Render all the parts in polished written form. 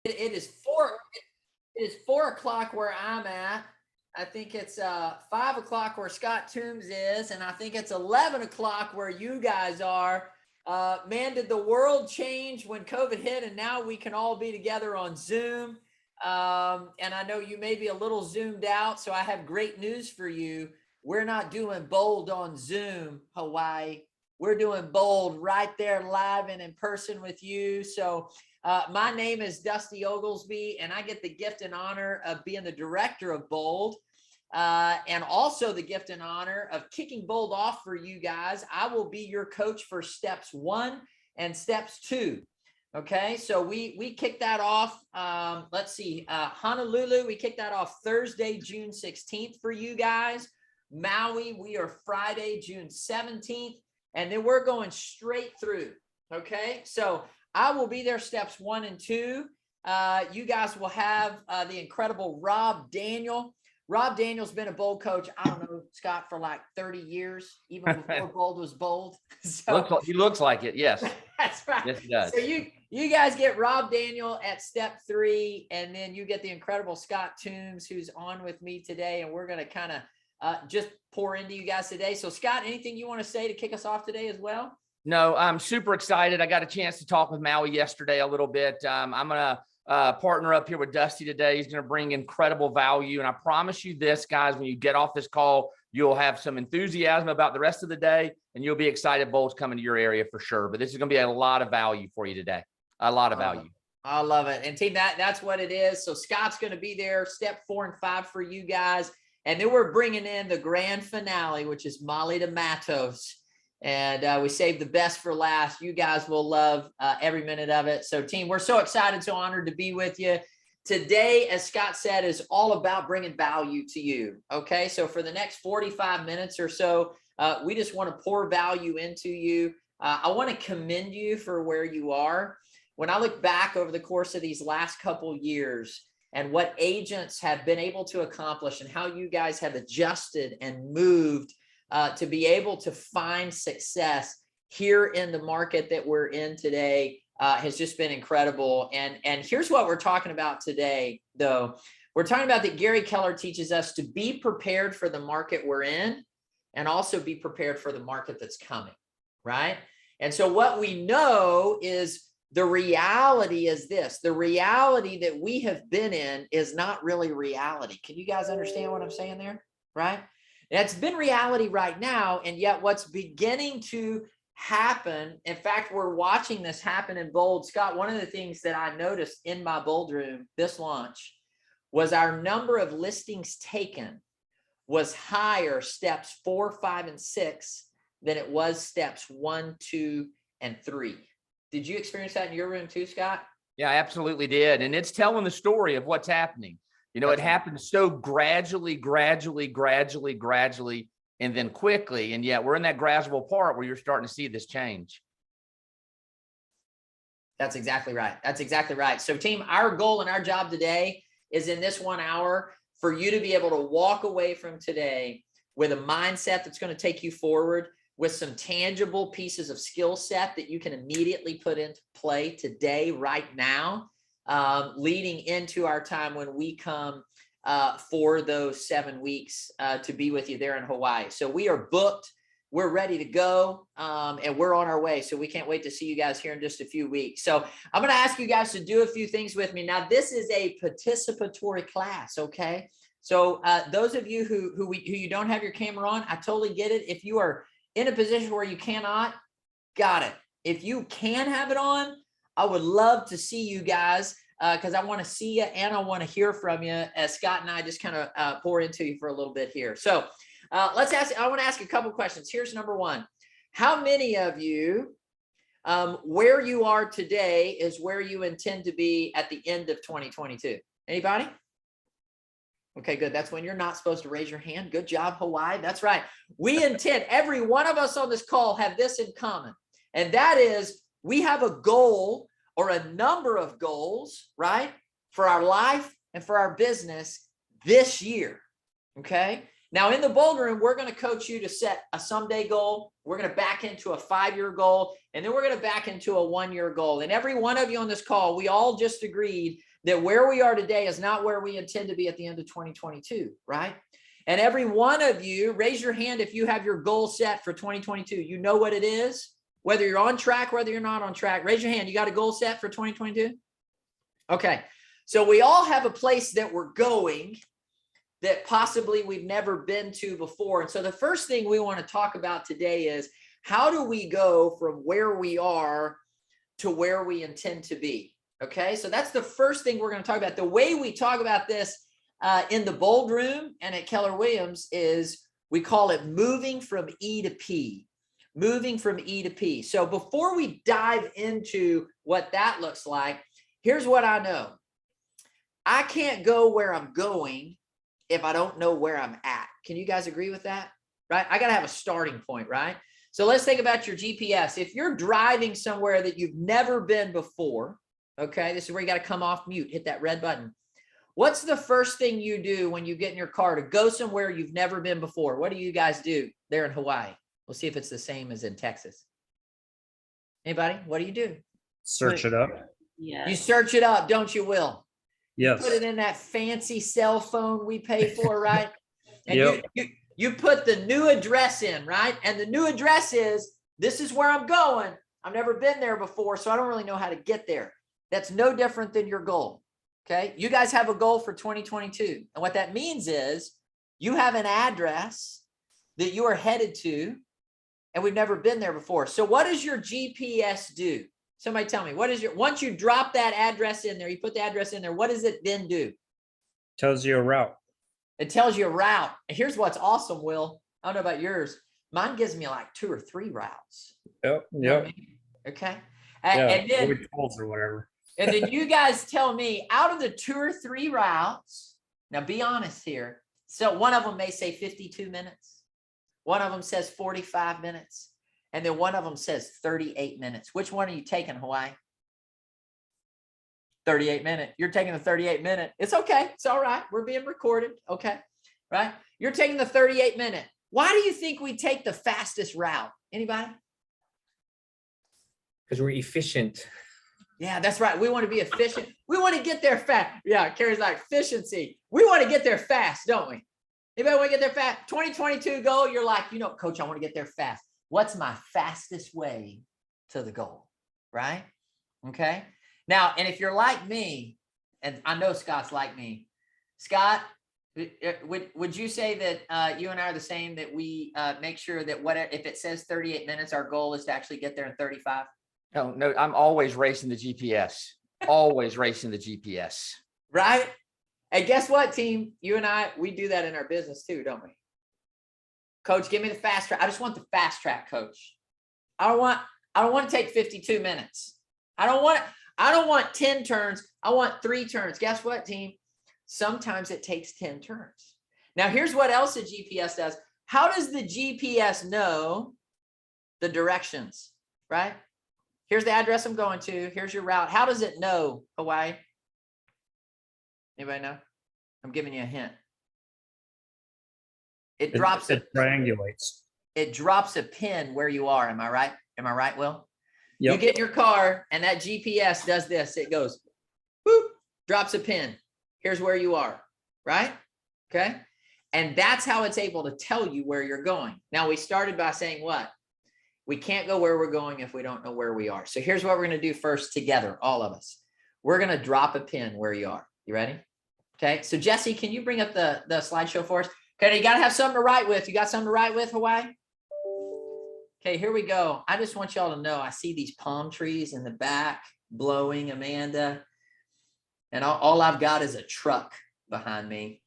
It is 4 o'clock where I'm at. I think it's 5 o'clock where Scott Toombs is, and I think it's 11 o'clock where you guys are. Man, did the world change when COVID hit, and now we can all be together on Zoom. And I know you may be a little zoomed out, so I have great news for you. We're not doing Bold on Zoom, Hawaii. We're doing Bold right there live and in person with you. So my name is Dusty Oglesby, and I get the gift and honor of being the director of Bold, and also the gift and honor of kicking Bold off for you guys. I will be your coach for steps 1 and steps 2. Okay, so we kicked that off. Let's see, Honolulu, we kicked that off Thursday, June 16th for you guys. Maui, we are Friday, June 17th, and then we're going straight through. Okay, so I will be there steps 1 and 2. You guys will have the incredible Rob Daniel. Rob Daniel's been a Bold coach, I don't know, Scott, for like 30 years, even before Bold was Bold. So he looks like it, yes. That's right. Yes, he does. So you guys get Rob Daniel at step 3, and then you get the incredible Scott Toombs, who's on with me today, and we're going to kind of just pour into you guys today. So Scott, anything you want to say to kick us off today as well? No, I'm super excited. I got a chance to talk with Maui yesterday a little bit. I'm going to partner up here with Dusty today. He's going to bring incredible value. And I promise you this, guys, when you get off this call, you'll have some enthusiasm about the rest of the day, and you'll be excited Bold's coming to your area for sure. But this is going to be a lot of value for you today. A lot of value. I love it. And team, that's what it is. So Scott's going to be there, step 4 and 5 for you guys. And then we're bringing in the grand finale, which is Molly to Mattos. And we saved the best for last. You guys will love every minute of it. So team, we're so excited, so honored to be with you. Today, as Scott said, is all about bringing value to you. Okay, so for the next 45 minutes or so, we just want to pour value into you. I want to commend you for where you are. When I look back over the course of these last couple years and what agents have been able to accomplish and how you guys have adjusted and moved to be able to find success here in the market that we're in today has just been incredible. And here's what we're talking about today, though. We're talking about that Gary Keller teaches us to be prepared for the market we're in and also be prepared for the market that's coming, right? And so what we know is the reality is this. The reality that we have been in is not really reality. Can you guys understand what I'm saying there, right? That's been reality right now, and yet what's beginning to happen, in fact, we're watching this happen in Bold. Scott, one of the things that I noticed in my Bold room this launch was our number of listings taken was higher steps 4, 5, and 6 than it was steps 1, 2, and 3. Did you experience that in your room too, Scott? Yeah, I absolutely did. And it's telling the story of what's happening. You know, it happened so gradually, and then quickly. And yet we're in that gradual part where you're starting to see this change. That's exactly right. That's exactly right. So team, our goal and our job today is in this 1 hour for you to be able to walk away from today with a mindset that's going to take you forward, with some tangible pieces of skill set that you can immediately put into play today, right now. Leading into our time when we come for those 7 weeks to be with you there in Hawaii. So we are booked, we're ready to go, and we're on our way. So we can't wait to see you guys here in just a few weeks. So I'm going to ask you guys to do a few things with me. Now, this is a participatory class, okay? So those of you who you don't have your camera on, I totally get it. If you are in a position where you cannot, got it. If you can have it on, I would love to see you guys because I want to see you and I want to hear from you as Scott and I just kind of pour into you for a little bit here. So I want to ask a couple questions. Here's number one. How many of you, where you are today is where you intend to be at the end of 2022? Anybody? Okay, good. That's when you're not supposed to raise your hand. Good job, Hawaii. That's right. We intend, every one of us on this call have this in common. And that is we have a goal or a number of goals, right, for our life and for our business this year, okay? Now, in the Bold Room, we're going to coach you to set a someday goal. We're going to back into a 5-year goal, and then we're going to back into a 1-year goal. And every one of you on this call, we all just agreed that where we are today is not where we intend to be at the end of 2022, right? And every one of you, raise your hand if you have your goal set for 2022. You know what it is, whether you're on track, whether you're not on track. Raise your hand. You got a goal set for 2022? Okay. So we all have a place that we're going that possibly we've never been to before. And so the first thing we want to talk about today is, how do we go from where we are to where we intend to be? Okay, so that's the first thing we're going to talk about. The way we talk about this in the Bold Room and at Keller Williams is we call it moving from E to P. Moving from E to P. So before we dive into what that looks like, here's what I know. I can't go where I'm going if I don't know where I'm at. Can you guys agree with that? Right? I got to have a starting point, right? So let's think about your GPS. If you're driving somewhere that you've never been before, okay, this is where you got to come off mute, hit that red button. What's the first thing you do when you get in your car to go somewhere you've never been before? What do you guys do there in Hawaii? We'll see if it's the same as in Texas. Anybody? What do you do? Search it up. Yeah. You search it up, don't you, Will? Yes. Put it in that fancy cell phone we pay for, right? And Yep. you put the new address in, right? And the new address is, this is where I'm going. I've never been there before, so I don't really know how to get there. That's no different than your goal, okay? You guys have a goal for 2022. And what that means is you have an address that you are headed to, and we've never been there before. So what does your GPS do? Somebody tell me, what is once you drop that address in there, you put the address in there, what does it then do? Tells you a route. It tells you a route. And here's what's awesome, Will. I don't know about yours. Mine gives me like 2 or 3 routes. Yep. You know what I Yep. mean? Okay. Yeah. And then, Maybe 12 or whatever. and then you guys tell me, out of the 2 or 3 routes, now be honest here. So one of them may say 52 minutes. One of them says 45 minutes. And then one of them says 38 minutes. Which one are you taking, Hawaii? 38 minute. You're taking the 38 minute. It's okay. It's all right. We're being recorded. Okay. Right. You're taking the 38 minute. Why do you think we take the fastest route? Anybody? Because we're efficient. Yeah, that's right. We want to be efficient. We want to get there fast. Yeah, Carrie's like efficiency. We want to get there fast, don't we? Anybody want to get there fast? 2022 goal, you're like, Coach, I want to get there fast. What's my fastest way to the goal? Right? Okay. Now, and if you're like me, and I know Scott's like me, Scott, would you say that you and I are the same, that we make sure that if it says 38 minutes, our goal is to actually get there in 35? No, I'm always racing the GPS. Always racing the GPS. Right? And guess what, team? You and I, we do that in our business too, don't we? Coach, give me the fast track. I just want the fast track, coach. I don't want to take 52 minutes. I don't want 10 turns. I want 3 turns. Guess what, team? Sometimes it takes 10 turns. Now, here's what else the GPS does. How does the GPS know the directions, right? Here's the address I'm going to. Here's your route. How does it know, Hawaii? Anybody know? I'm giving you a hint. It triangulates. It drops a pin where you are. Am I right? Am I right, Will? Yep. You get in your car and that GPS does this. It goes, boop, drops a pin. Here's where you are, right? Okay. And that's how it's able to tell you where you're going. Now, we started by saying what? We can't go where we're going if we don't know where we are. So here's what we're going to do first together, all of us. We're going to drop a pin where you are. You ready? Okay. So Jesse, can you bring up the slideshow for us? Okay. You got to have something to write with. You got something to write with, Hawaii? Okay, here we go. I just want y'all to know, I see these palm trees in the back blowing, Amanda. And all I've got is a truck behind me.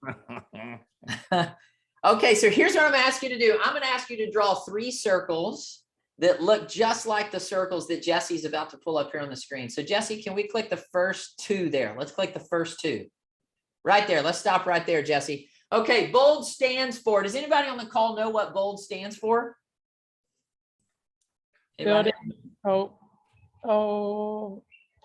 Okay, so here's what I'm gonna ask you to do. I'm gonna ask you to draw 3 circles that look just like the circles that Jesse's about to pull up here on the screen. So Jesse, can we click the first 2 there? Let's click the first 2. Right there, let's stop right there, Jesse. Okay, BOLD stands for, does anybody on the call know what BOLD stands for? Building.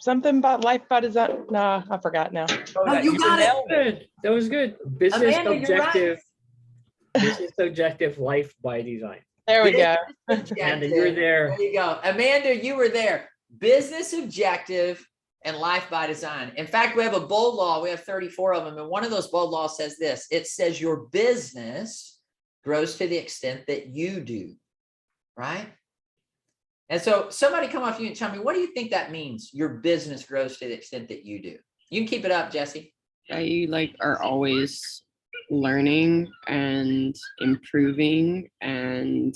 Something about life by design. Nah, I forgot now. Oh, you got it. Good. That was good. Business Amanda, you're right. objective. Business objective, life by design. There we go. Amanda, you're there. There you go. Amanda, you were there. Business objective and life by design. In fact, we have a bold law. We have 34 of them. And one of those bold laws says this. It says your business grows to the extent that you do, right? And so somebody come off you and tell me, what do you think that means? Your business grows to the extent that you do. You can keep it up, Jesse. That you like are always learning and improving, and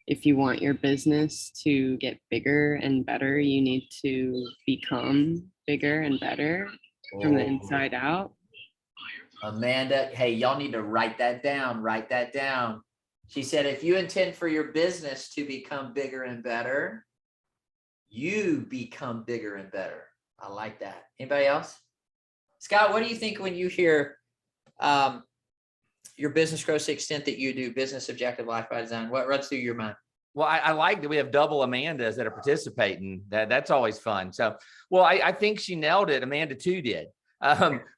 if you want your business to get bigger and better, you need to become bigger and better from the inside out. Amanda, hey, y'all need to write that down. Write that down. She said, if you intend for your business to become bigger and better, you become bigger and better. I like that. Anybody else? Scott, what do you think when you hear your business grows to the extent that you do, business objective, life by design? What runs through your mind? Well, I like that we have double Amandas that are participating. That's always fun. So, well, I think she nailed it. Amanda too did.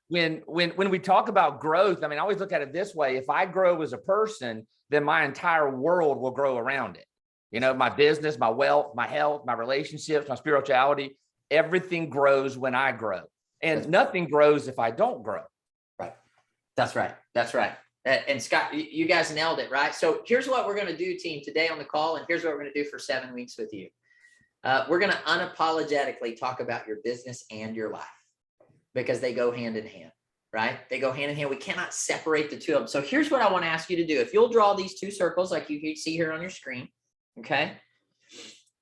When we talk about growth, I mean, I always look at it this way. If I grow as a person, then my entire world will grow around it. You know, my business, my wealth, my health, my relationships, my spirituality, everything grows when I grow. And nothing grows if I don't grow. Right. That's right. That's right. And Scott, you guys nailed it, right? So here's what we're going to do, team, today on the call. And here's what we're going to do for 7 weeks with you. We're going to unapologetically talk about your business and your life because they go hand in hand, right? They go hand in hand. We cannot separate the two of them. So here's what I want to ask you to do. If you'll draw these two circles like you see here on your screen, okay?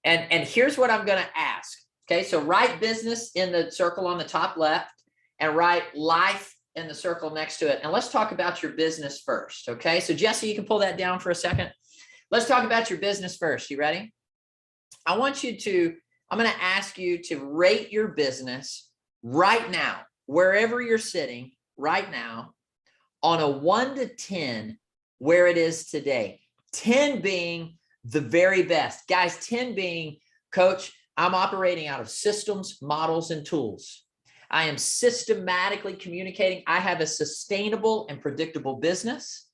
And here's what I'm going to ask. Okay, so write business in the circle on the top left and write life in the circle next to it. And let's talk about your business first. Okay, so Jesse, you can pull that down for a second. Let's talk about your business first. You ready? I'm going to ask you to rate your business right now, wherever you're sitting right now, on a 1 to 10, where it is today. 10 being the very best. Guys, 10 being, Coach, I'm operating out of systems, models, and tools. I am systematically communicating. I have a sustainable and predictable business.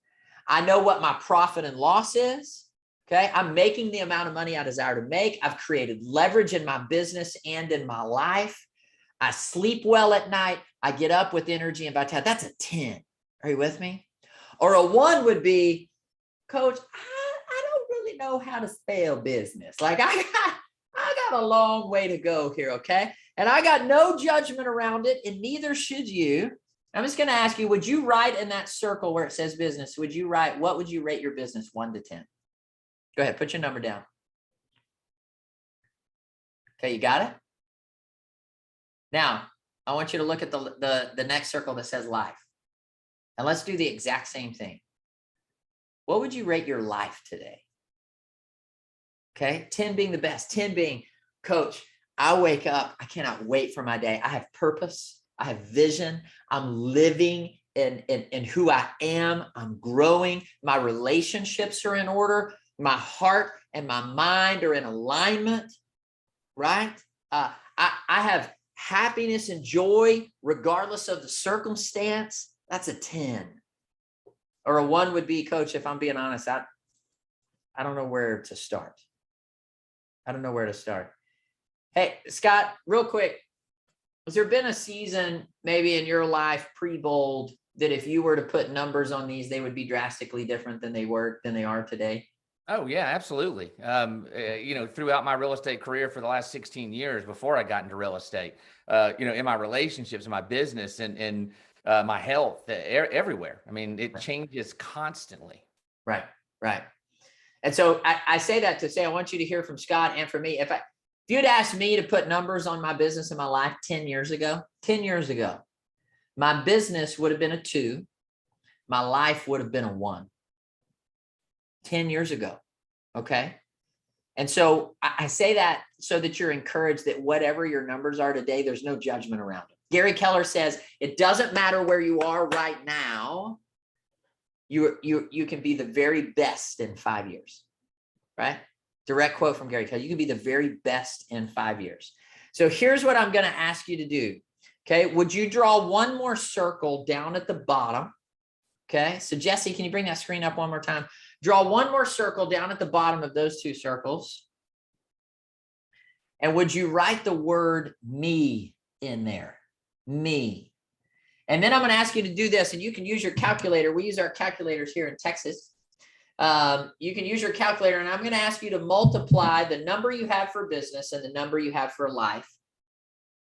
I know what my profit and loss is. Okay. I'm making the amount of money I desire to make. I've created leverage in my business and in my life. I sleep well at night. I get up with energy and vitality. That's a 10. Are you with me? Or a 1 would be, Coach, I don't really know how to spell business. Like I got a long way to go here, okay? And I got no judgment around it, and neither should you. I'm just going to ask you, would you write in that circle where it says business, would you write, what would you rate your business 1 to 10? Go ahead, put your number down. Okay, you got it? Now, I want you to look at the next circle that says life. And let's do the exact same thing. What would you rate your life today? Okay, 10 being the best, 10 being, Coach, I wake up, I cannot wait for my day. I have purpose, I have vision, I'm living in who I am, I'm growing, my relationships are in order, my heart and my mind are in alignment, right? I have happiness and joy regardless of the circumstance. That's a 10. Or a 1 would be, Coach, if I'm being honest, I don't know where to start. I don't know where to start. Hey, Scott, real quick, has there been a season maybe in your life pre-bold that if you were to put numbers on these, they would be drastically different than they are today? Oh yeah, absolutely. You know, throughout my real estate career for the last 16 years before I got into real estate, you know, in my relationships, in my business, and my health, everywhere. I mean, it changes constantly. Right, right. And so I say that to say, I want you to hear from Scott and from me. If you'd asked me to put numbers on my business and my life 10 years ago, my business would have been a 2. My life would have been a 1. 10 years ago. Okay. And so I say that so that you're encouraged that whatever your numbers are today, there's no judgment around it. Gary Keller says, it doesn't matter where you are right now. You can be the very best in 5 years, right? Direct quote from Gary Keller. You can be the very best in 5 years. So here's what I'm going to ask you to do. Okay. Would you draw one more circle down at the bottom? Okay. So Jesse, can you bring that screen up one more time? Draw one more circle down at the bottom of those 2 circles. And would you write the word me in there, me. And then I'm going to ask you to do this, and you can use your calculator. We use our calculators here in Texas. You can use your calculator, and I'm going to ask you to multiply the number you have for business and the number you have for life.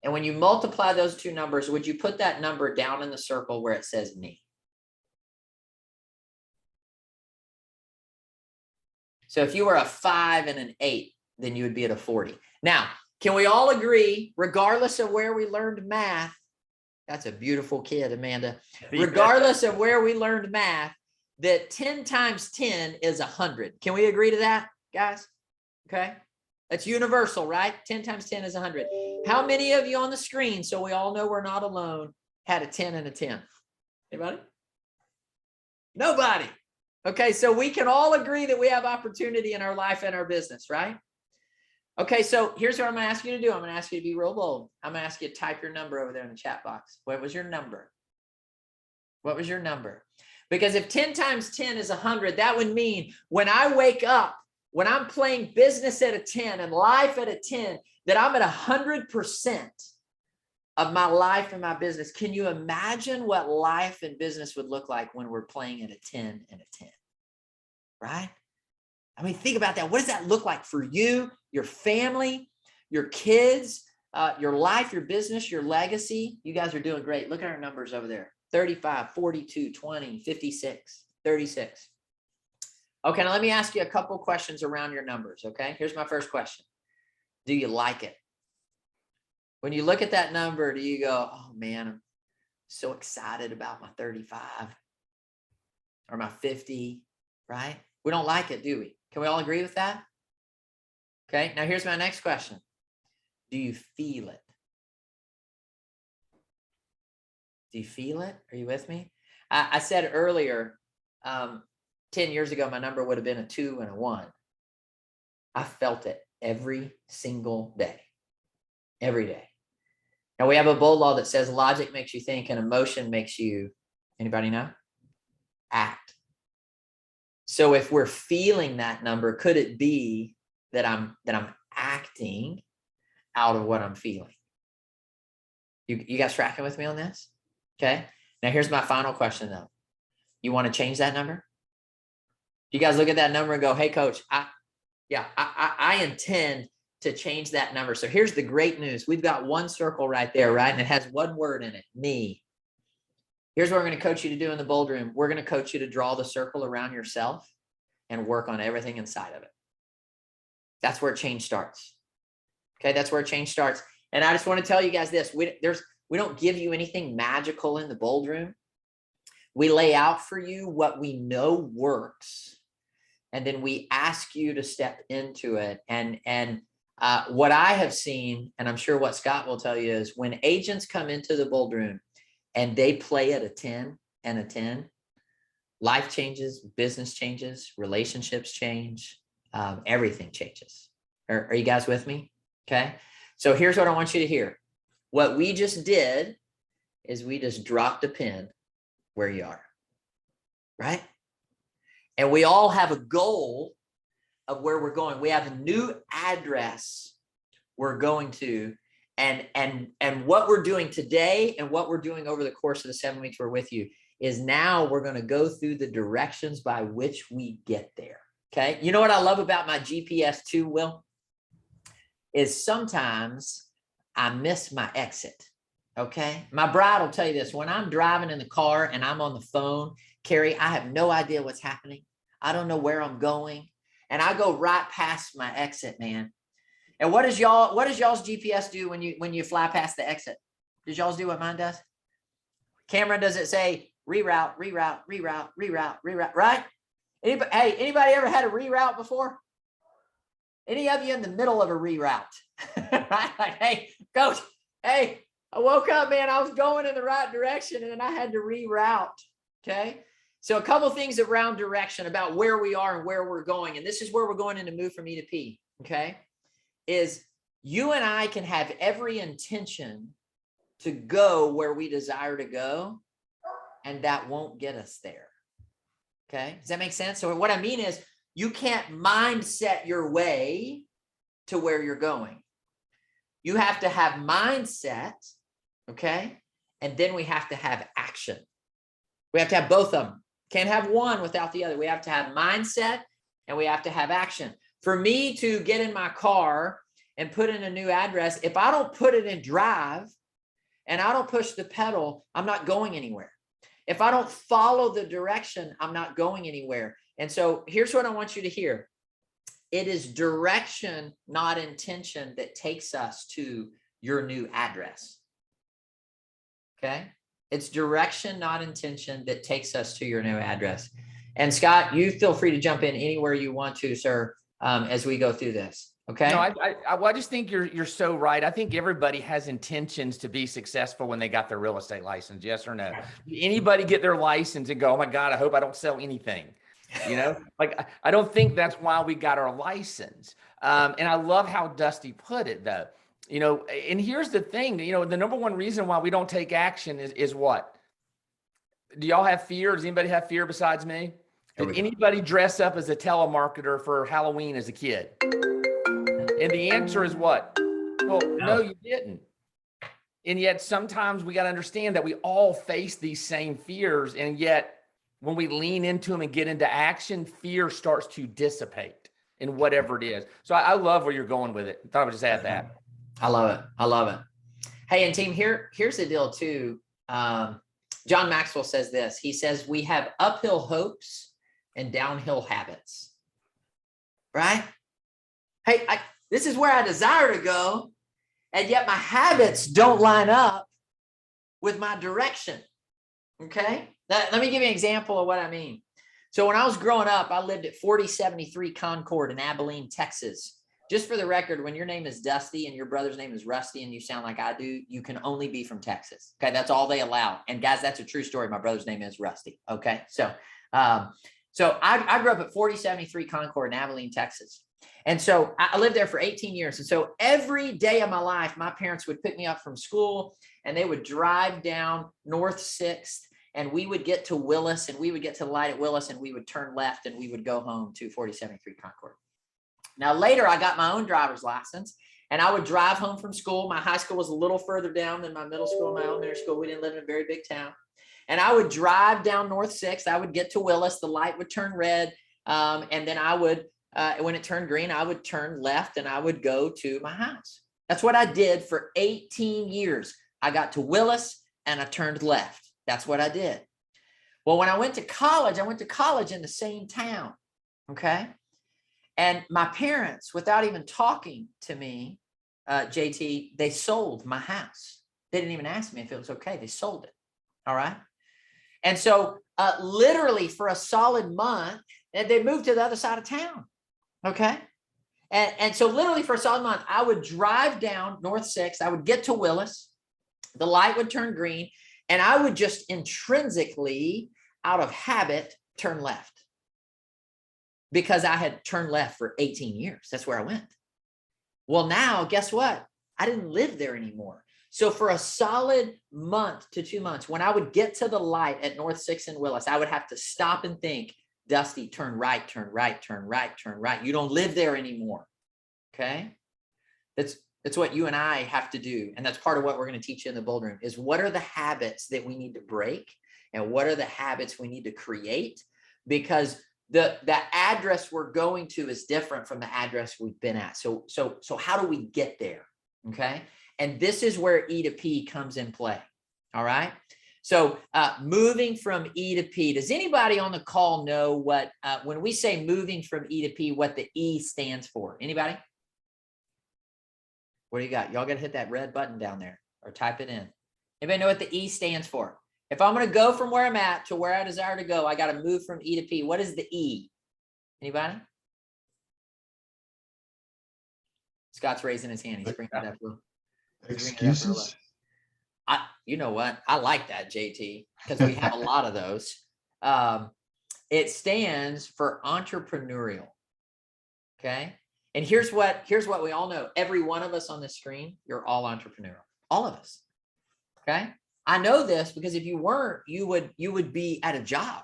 And when you multiply those two numbers, would you put that number down in the circle where it says me? So if you were a 5 and an 8, then you would be at a 40. Now, can we all agree, regardless of where we learned math, that's a beautiful kid, Amanda, regardless of where we learned math, that 10 times 10 is 100. Can we agree to that, guys? Okay. That's universal, right? 10 times 10 is 100. How many of you on the screen, so we all know we're not alone, had a 10 and a 10? Anybody? Nobody. Okay, so we can all agree that we have opportunity in our life and our business, right? Okay, so here's what I'm going to ask you to do. I'm going to ask you to be real bold. I'm going to ask you to type your number over there in the chat box. What was your number? What was your number? Because if 10 times 10 is 100, that would mean when I wake up, when I'm playing business at a 10 and life at a 10, that I'm at 100% of my life and my business. Can you imagine what life and business would look like when we're playing at a 10 and a 10? Right? I mean, think about that. What does that look like for you, your family, your kids, your life, your business, your legacy? You guys are doing great. Look at our numbers over there. 35, 42, 20, 56, 36. Okay, now let me ask you a couple questions around your numbers, okay? Here's my first question. Do you like it? When you look at that number, do you go, oh man, I'm so excited about my 35 or my 50, right? We don't like it, do we? Can we all agree with that? Okay, now here's my next question. Do you feel it? Do you feel it? Are you with me? I said earlier, 10 years ago, my number would have been a 2 and a 1. I felt it every single day, every day. Now we have a bold law that says logic makes you think and emotion makes you, anybody know? Act. So if we're feeling that number, could it be that I'm acting out of what I'm feeling? You guys tracking with me on this? Okay. Now here's my final question though. You want to change that number? You guys look at that number and go, hey coach, I intend to change that number. So here's the great news. We've got one circle right there, right? And it has one word in it, me. Here's what we're going to coach you to do in the bold room. We're going to coach you to draw the circle around yourself and work on everything inside of it. That's where change starts. Okay, that's where change starts. And I just want to tell you guys this. We don't give you anything magical in the bold room. We lay out for you what we know works. And then we ask you to step into it. And what I have seen, and I'm sure what Scott will tell you, is when agents come into the bold room and they play at a 10 and a 10, life changes, business changes, relationships change, everything changes. Are you guys with me? Okay. So here's what I want you to hear. What we just did is we just dropped a pin where you are, right? And we all have a goal of where we're going. We have a new address we're going to, and what we're doing today and what we're doing over the course of the 7 weeks we're with you is now we're going to go through the directions by which we get there. Okay. You know what I love about my GPS too, Will? Is sometimes I miss my exit. Okay. My bride will tell you this. When I'm driving in the car and I'm on the phone, Carrie, I have no idea what's happening. I don't know where I'm going. And I go right past my exit, man. And what does y'all's GPS do when you fly past the exit? Does y'all's do what mine does? Cameron, does it say reroute, right? Anybody ever had a reroute before? Any of you in the middle of a reroute? Right? Like, hey, coach, hey, I woke up, man. I was going in the right direction and then I had to reroute. Okay. So a couple things around direction about where we are and where we're going. And this is where we're going in to move from E to P. Okay. Is you and I can have every intention to go where we desire to go, and that won't get us there. Okay. Does that make sense? So what I mean is you can't mindset your way to where you're going. You have to have mindset, okay? And then we have to have action. We have to have both of them. Can't have one without the other. We have to have mindset and we have to have action. For me to get in my car and put in a new address, if I don't put it in drive and I don't push the pedal, I'm not going anywhere. If I don't follow the direction, I'm not going anywhere. And so here's what I want you to hear. It is direction, not intention, that takes us to your new address. Okay? It's direction, not intention, that takes us to your new address. And Scott, you feel free to jump in anywhere you want to, sir, as we go through this. Okay. No, I just think you're so right. I think everybody has intentions to be successful when they got their real estate license. Yes or no? Anybody get their license and go, oh my God, I hope I don't sell anything. You know, like, I don't think that's why we got our license. And I love how Dusty put it though. You know, and here's the thing, you know, the number one reason why we don't take action is what? Do y'all have fear? Does anybody have fear besides me? Did anybody dress up as a telemarketer for Halloween as a kid? And the answer is what? Well, no, you didn't. And yet sometimes we got to understand that we all face these same fears. And yet when we lean into them and get into action, fear starts to dissipate in whatever it is. So I love where you're going with it. I thought I would just add that. I love it. I love it. Hey, and team, here's the deal too. John Maxwell says this. He says, we have uphill hopes and downhill habits, right? Hey, this is where I desire to go, and yet my habits don't line up with my direction, okay? Let me give you an example of what I mean. So when I was growing up, I lived at 4073 Concord in Abilene, Texas. Just for the record, when your name is Dusty and your brother's name is Rusty and you sound like I do, you can only be from Texas. Okay, that's all they allow. And guys, that's a true story. My brother's name is Rusty. Okay, so I grew up at 4073 Concord in Abilene, Texas. And so I lived there for 18 years. And so every day of my life, my parents would pick me up from school and they would drive down North 6th and we would get to Willis and we would get to the light at Willis and we would turn left and we would go home to 4073 Concord. Now, later, I got my own driver's license and I would drive home from school. My high school was a little further down than my middle school and my elementary school. We didn't live in a very big town. And I would drive down North 6th. I would get to Willis. The light would turn red. And then I would, when it turned green, I would turn left and I would go to my house. That's what I did for 18 years. I got to Willis and I turned left. That's what I did. Well, when I went to college in the same town. Okay. And my parents, without even talking to me, JT, they sold my house. They didn't even ask me if it was okay. They sold it. All right. And so literally for a solid month, they moved to the other side of town. Okay. And so literally for a solid month, I would drive down North 6th. I would get to Willis. The light would turn green. And I would just intrinsically, out of habit, turn left. Because I had turned left for 18 years. That's where I went. Well, now, guess what? I didn't live there anymore. So for a solid month to 2 months, when I would get to the light at North 6th and Willis, I would have to stop and think, Dusty, turn right, turn right, turn right, turn right. You don't live there anymore. Okay? That's what you and I have to do. And that's part of what we're going to teach you in the Bold Room is what are the habits that we need to break and what are the habits we need to create? Because the address we're going to is different from the address we've been at. So how do we get there? Okay. And this is where E to P comes in play. All right. So moving from E to P, does anybody on the call know what, when we say moving from E to P, what the E stands for? Anybody? What do you got? Y'all got to hit that red button down there or type it in. Anybody know what the E stands for? If I'm going to go from where I'm at to where I desire to go, I got to move from E to P. What is the E? Anybody? Scott's raising his hand. He's bringing it up. Excuses? You know what? I like that, JT, because we have a lot of those. It stands for entrepreneurial. Okay. And here's what we all know. Every one of us on this screen, you're all entrepreneurial. All of us. Okay. I know this because if you weren't, you would be at a job.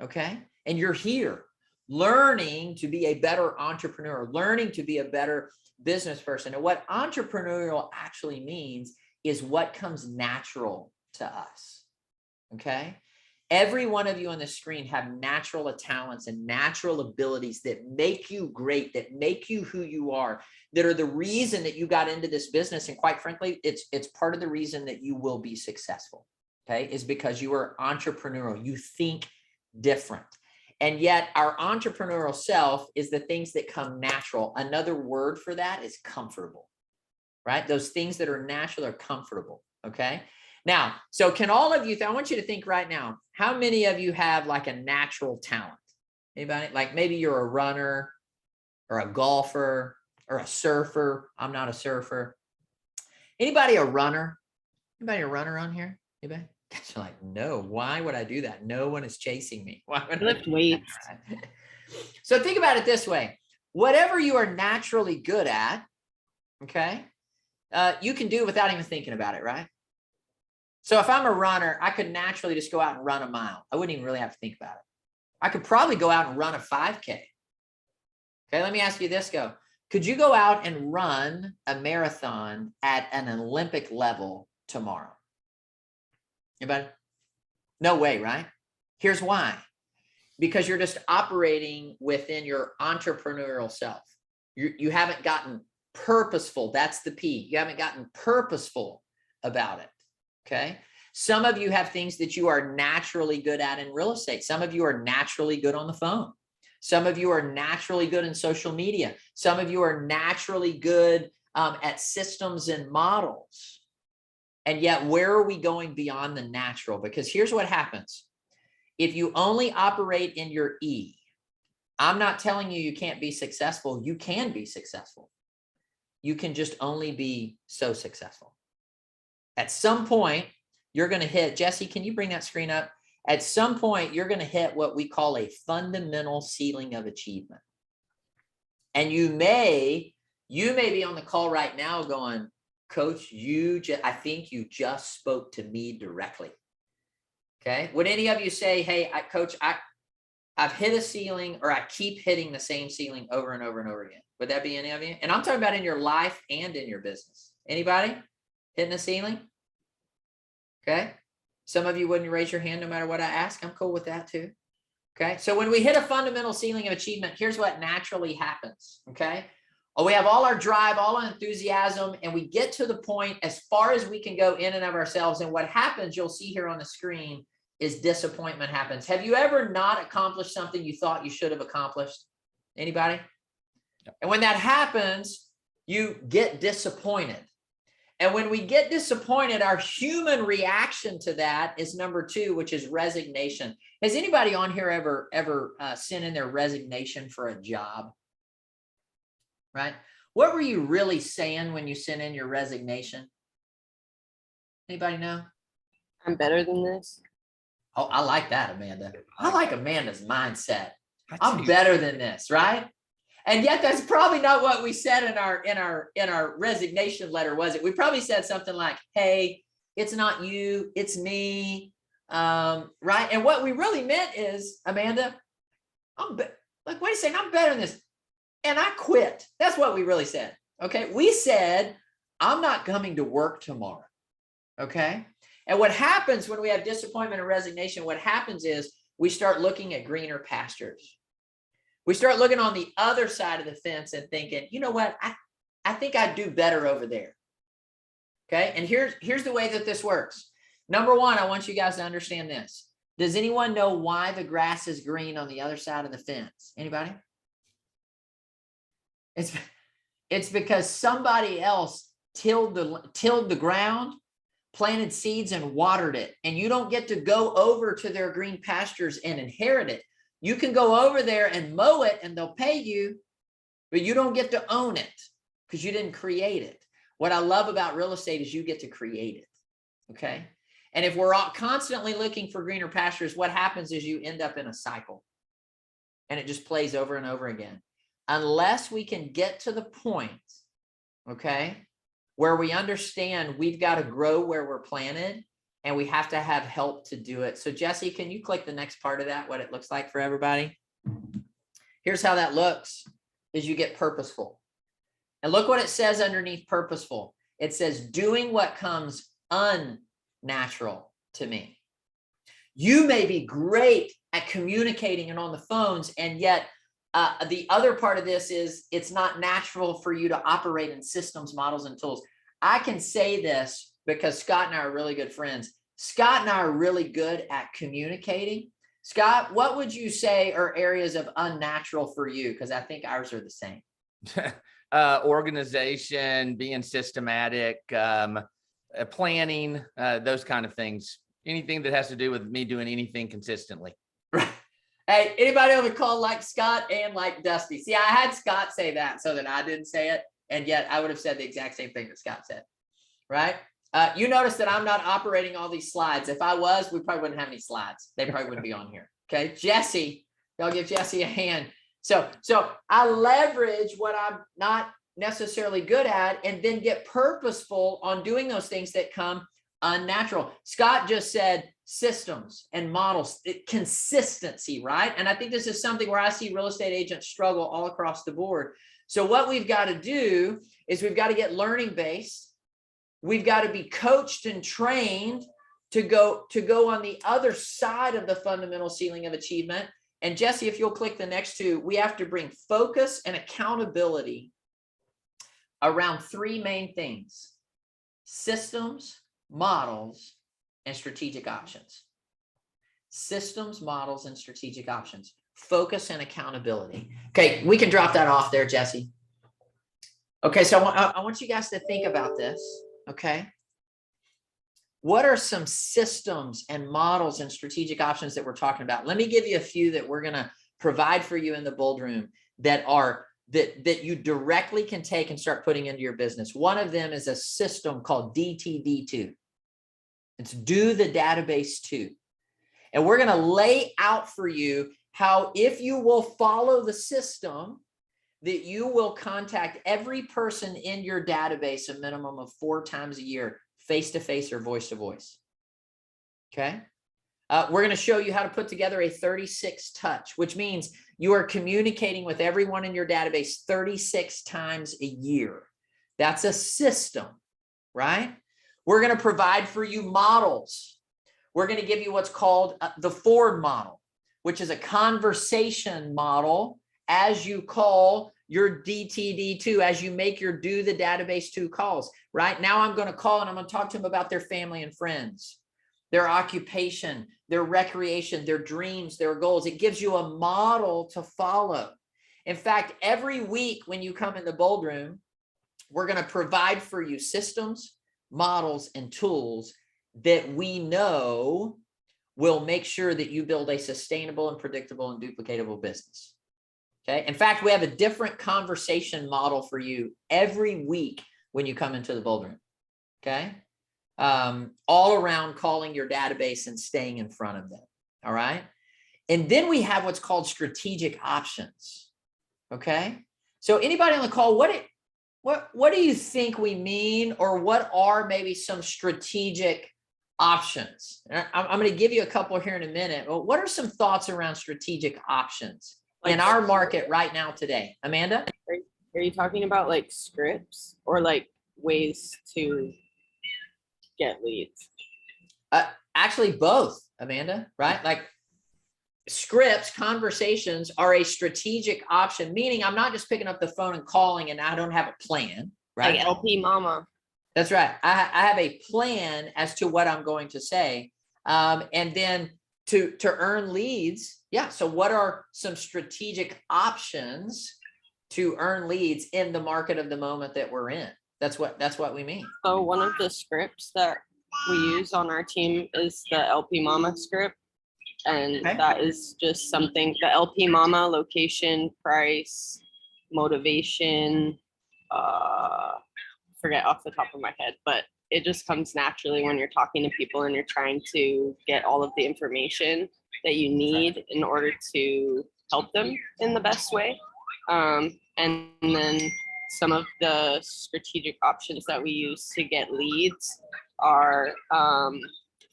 Okay. And you're here. learning to be a better entrepreneur, learning to be a better business person. And what entrepreneurial actually means is what comes natural to us. Okay. Every one of you on the screen have natural talents and natural abilities that make you great, that make you who you are, that are the reason that you got into this business. And quite frankly, it's part of the reason that you will be successful. Okay. Is because you are entrepreneurial. You think different. And yet our entrepreneurial self is the things that come natural. Another word for that is comfortable, right? Those things that are natural are comfortable. Okay. Now, so can all of you, I want you to think right now, how many of you have like a natural talent? Anybody? Like maybe you're a runner or a golfer or a surfer. I'm not a surfer. Anybody a runner? Anybody a runner on here? Anybody? You're like, no, why would I do that? No one is chasing me. Why would I Lift do weights. that? So think about it this way. Whatever you are naturally good at, okay, you can do without even thinking about it, right? So if I'm a runner, I could naturally just go out and run a mile. I wouldn't even really have to think about it. I could probably go out and run a 5K. Okay, let me ask you this, could you go out and run a marathon at an Olympic level tomorrow? Anybody? No way, right? Here's why. Because you're just operating within your entrepreneurial self. You haven't gotten purposeful. That's the P. You haven't gotten purposeful about it. Okay. Some of you have things that you are naturally good at in real estate. Some of you are naturally good on the phone. Some of you are naturally good in social media. Some of you are naturally good at systems and models. And yet, where are we going beyond the natural? Because here's what happens. If you only operate in your E, I'm not telling you you can't be successful. You can be successful. You can just only be so successful. At some point, you're going to hit, Jesse, can you bring that screen up? At some point, you're going to hit what we call a fundamental ceiling of achievement. And you may be on the call right now going, Coach, I think you just spoke to me directly. Okay. Would any of you say, hey, Coach, I've hit a ceiling, or I keep hitting the same ceiling over and over and over again? Would that be any of you? And I'm talking about in your life and in your business. Anybody hitting the ceiling? Okay. Some of you wouldn't raise your hand no matter what I ask. I'm cool with that too. Okay. So when we hit a fundamental ceiling of achievement, here's what naturally happens. Okay. We have all our drive, all our enthusiasm, and we get to the point as far as we can go in and of ourselves. And what happens, you'll see here on the screen, is disappointment happens. Have you ever not accomplished something you thought you should have accomplished? Anybody? Yep. And when that happens, you get disappointed. And when we get disappointed, our human reaction to that is number 2, which is resignation. Has anybody on here ever sent in their resignation for a job? Right? What were you really saying when you sent in your resignation? Anybody know? I'm better than this. Oh, I like that, Amanda. I like Amanda's mindset. I'm better than this, right? And yet that's probably not what we said in our resignation letter, was it? We probably said something like, hey, it's not you, it's me. Right? And what we really meant is, Amanda, wait a second, I'm better than this. And I quit. That's what we really said. Okay. We said, I'm not coming to work tomorrow. Okay. And what happens when we have disappointment and resignation, what happens is we start looking at greener pastures. We start looking on the other side of the fence and thinking, you know what? I think I'd do better over there. Okay. And here's the way that this works. Number 1, I want you guys to understand this. Does anyone know why the grass is green on the other side of the fence? Anybody? It's because somebody else tilled the ground, planted seeds, and watered it. And you don't get to go over to their green pastures and inherit it. You can go over there and mow it and they'll pay you, but you don't get to own it because you didn't create it. What I love about real estate is you get to create it. Okay. And if we're all constantly looking for greener pastures, what happens is you end up in a cycle and it just plays over and over again. Unless we can get to the point, okay, where we understand we've got to grow where we're planted and we have to have help to do it. So Jesse, can you click the next part of that, what it looks like for everybody? here's how that looks, is you get purposeful. And look what it says underneath purposeful. It says doing what comes unnatural to me. You may be great at communicating and on the phones, and yet the other part of this is it's not natural for you to operate in systems, models, and tools. I can say this because Scott and I are really good friends. Scott and I are really good at communicating. Scott, what would you say are areas of unnatural for you? Because I think ours are the same. Organization, being systematic, planning, those kind of things. Anything that has to do with me doing anything consistently. Right. Hey, anybody on the call like Scott and like Dusty? See, I had Scott say that so that I didn't say it, and yet I would have said the exact same thing that Scott said, right? You notice that I'm not operating all these slides. If I was, we probably wouldn't have any slides. They probably wouldn't be on here. Okay, Jesse, y'all give Jesse a hand. So I leverage what I'm not necessarily good at and then get purposeful on doing those things that come unnatural. Scott just said systems and models, consistency, right? And I think this is something where I see real estate agents struggle all across the board. So what we've got to do is we've got to get learning based. We've got to be coached and trained to go on the other side of the fundamental ceiling of achievement. And Jesse, if you'll click the next two, we have to bring focus and accountability around three main things: systems, models, and strategic options. Systems, models, and strategic options. Focus and accountability. Okay, we can drop that off there, Jesse. Okay, so I want you guys to think about this, okay? What are some systems and models and strategic options that we're talking about? Let me give you a few that we're going to provide for you in the Bold Room that you directly can take and start putting into your business. One of them is a system called DTD2. It's do the database to. And we're going to lay out for you how, if you will follow the system, that you will contact every person in your database a minimum of 4 times a year, face-to-face or voice-to-voice. Okay. We're going to show you how to put together a 36 touch, which means you are communicating with everyone in your database 36 times a year. That's a system, right? We're going to provide for you models. We're going to give you what's called the Ford model, which is a conversation model as you call your DTD2, as you make your do the database to calls. Right now, I'm going to call and I'm going to talk to them about their family and friends, their occupation, their recreation, their dreams, their goals. It gives you a model to follow. In fact, every week when you come in the Bold Room, we're going to provide for you systems, models, and tools that we know will make sure that you build a sustainable and predictable and duplicatable business. Okay. In fact, we have a different conversation model for you every week when you come into the Bold Room. Okay. All around calling your database and staying in front of them. All right. And then we have what's called strategic options. Okay. So anybody on the call, what do you think we mean, or what are maybe some strategic options? I'm going to give you a couple here in a minute. Well, what are some thoughts around strategic options in our market right now today? Amanda? Are you talking about like scripts or like ways to get leads? Actually, both, Amanda, right? Like scripts, conversations are a strategic option, meaning I'm not just picking up the phone and calling and I don't have a plan, right? Like LP Mama. That's right. I have a plan as to what I'm going to say. And then to earn leads. Yeah. So what are some strategic options to earn leads in the market of the moment that we're in? That's what we mean. So one of the scripts that we use on our team is the LP Mama script. And Okay. that is just something, the LP Mama, location, price, motivation, forget off the top of my head, but it just comes naturally when you're talking to people and you're trying to get all of the information that you need in order to help them in the best way. And then some of the strategic options that we use to get leads are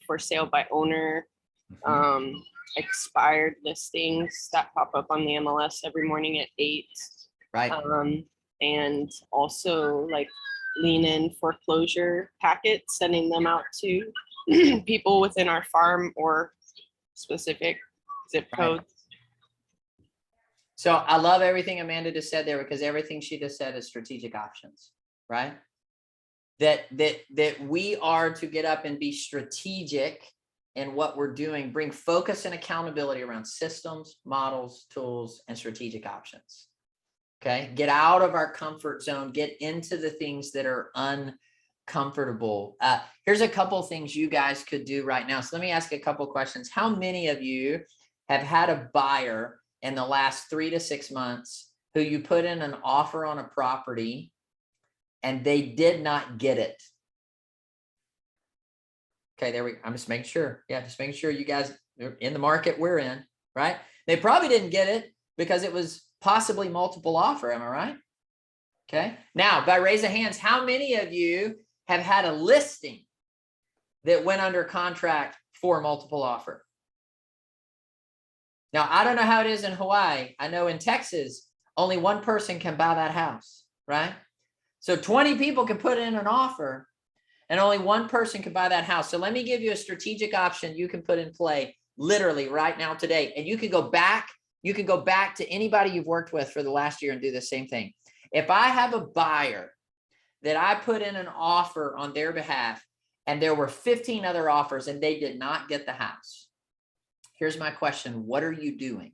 for sale by owner, expired listings that pop up on the MLS every morning at 8. Right. And also like lean in foreclosure packets, sending them out to people within our farm or specific zip Right. codes. So I love everything Amanda just said there, because everything she just said is strategic options, right? That we are to get up and be strategic in what we're doing, bring focus and accountability around systems, models, tools, and strategic options. Okay, get out of our comfort zone, get into the things that are uncomfortable. Here's a couple of things you guys could do right now. So let me ask a couple of questions. How many of you have had a buyer in the last 3 to 6 months who you put in an offer on a property and they did not get it? Okay, there we go. I'm just making sure. Yeah, just making sure you guys are in the market we're in, right? They probably didn't get it because it was possibly multiple offer. Am I right? Okay. Now, by raise of hands, how many of you have had a listing that went under contract for multiple offer? Now, I don't know how it is in Hawaii. I know in Texas, only one person can buy that house, right? So 20 people can put in an offer and only one person can buy that house. So let me give you a strategic option you can put in play literally right now today. And you can go back to anybody you've worked with for the last year and do the same thing. If I have a buyer that I put in an offer on their behalf and there were 15 other offers and they did not get the house, here's my question. What are you doing?